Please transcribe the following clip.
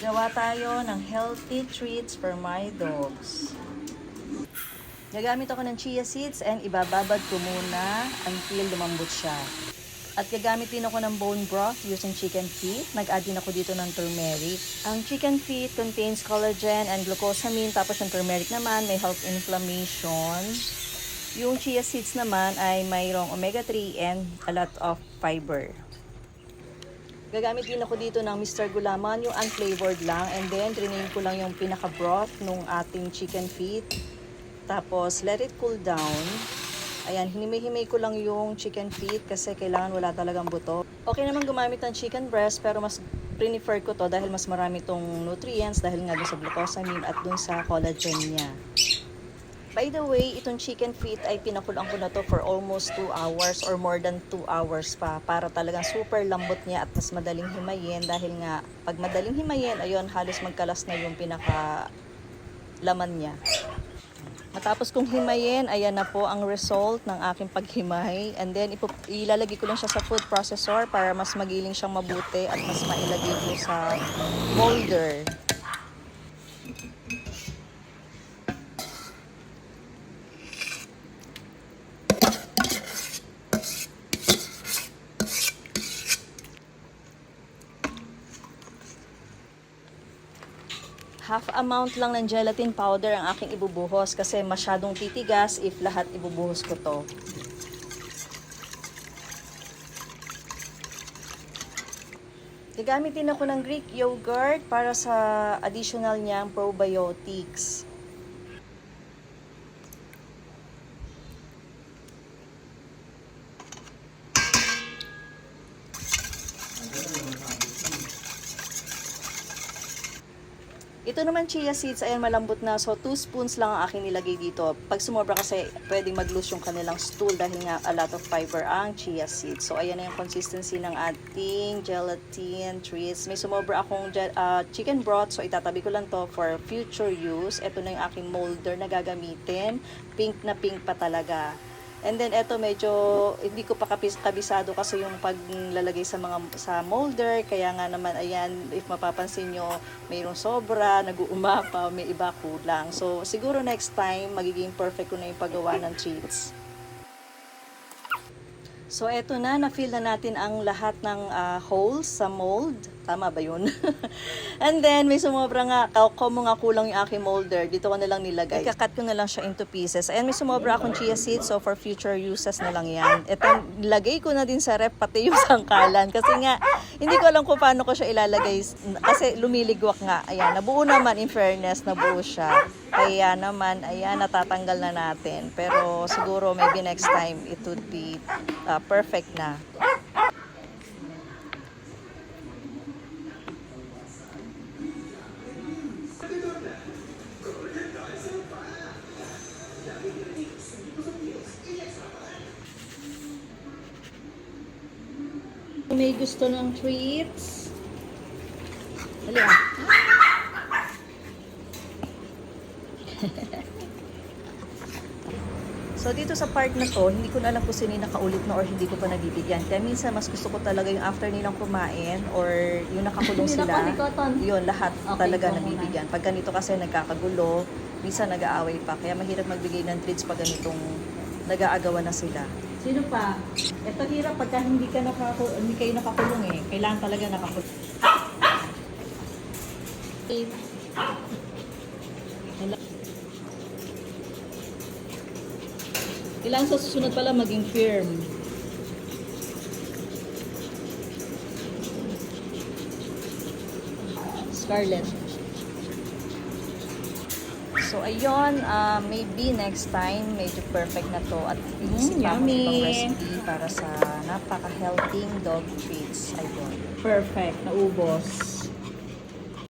Gawa tayo ng healthy treats for my dogs. Gagamit ako ng chia seeds and ibababad ko muna until lumambot siya. At gagamit din ako ng bone broth using chicken feet. Nag-add din ako dito ng turmeric. Ang chicken feet contains collagen and glucosamine, tapos yung turmeric naman may help inflammation. Yung chia seeds naman ay mayroong omega-3 and a lot of fiber. Gagamit din ako dito ng Mr. Gulaman, yung unflavored lang. And then, drinain ko lang yung pinaka-broth nung ating chicken feet. Tapos, let it cool down. Ayan, hinimay-himay ko lang yung chicken feet kasi kailangan wala talagang buto. Okay naman gumamit ng chicken breast, pero mas prefer ko to dahil mas marami tong nutrients dahil nga dun sa glucosamine at dun sa collagen niya. By the way, itong chicken feet ay pinakulang ko na to for almost 2 hours or more than 2 hours pa para talagang super lambot niya at mas madaling himayin dahil nga pag madaling himayin, ayun, halos magkalas na yung pinaka laman niya. Matapos kong himayin, ayan na po ang result ng aking paghimay. And then ilalagay ko lang siya sa food processor para mas magiling siyang mabuti at mas mailagay ko sa molder. Half amount lang ng gelatin powder ang aking ibubuhos kasi masyadong titigas if lahat ibubuhos ko to. Gagamit din ako ng Greek yogurt para sa additional niyang probiotics. Ito naman chia seeds, ayan malambot na. So 2 spoons lang ang aking nilagay dito. Pag sumobra kasi pwedeng mag-lose yung kanilang stool dahil nga a lot of fiber ang chia seeds. So ayan na yung consistency ng ating gelatin treats. May sumobra akong chicken broth, so itatabi ko lang to for future use. Ito na yung aking molder na gagamitin. Pink na pink pa talaga. And then eto medyo hindi ko pa kabisado kasi yung paglalagay sa molder, kaya nga naman ayan, if mapapansin nyo mayroong sobra, nag-uumapa, may iba kulang. So siguro next time magiging perfect ko na yung paggawa ng treats. So eto na-fill na natin ang lahat ng holes sa mold. Tama ba yun? And then may sumobra nga, kung nga kulang yung aking molder, dito ko na lang nilagay. Ikakat ko na lang siya into pieces. Ayan, may sumobra akong chia seeds, so for future uses na lang yan. Ito, nilagay ko na din sa rep, pati yung sangkalan. Kasi nga, hindi ko alam kung paano ko siya ilalagay. Kasi lumiligwak nga. Ayan, nabuo naman, in fairness, nabuo siya. Kaya naman, ayan, natatanggal na natin. Pero siguro, maybe next time, it would be perfect na. May gusto ng treats. Dali ah. So dito sa part na to, hindi ko na alam kung sino yung nakaulit na or hindi ko pa nabibigyan. Kaya minsan mas gusto ko talaga yung after nilang kumain or yung nakakulong sila. Yun, lahat talaga nabibigyan. Pag ganito kasi nagkakagulo, minsan nag-aaway pa. Kaya mahirap magbigay ng treats pag ganitong nag-aagawan na sila. Sino pa? Ito hirap pagka hindi kayo nakakulong eh. Kailangan talaga nakakulong. Kailangan sa susunod pala maging firm. Scarlett. So, ayun, maybe next time, medyo perfect na to. At inisip pa ako itong recipe para sa napaka-healthy dog treats. Ayun. Perfect. Naubos.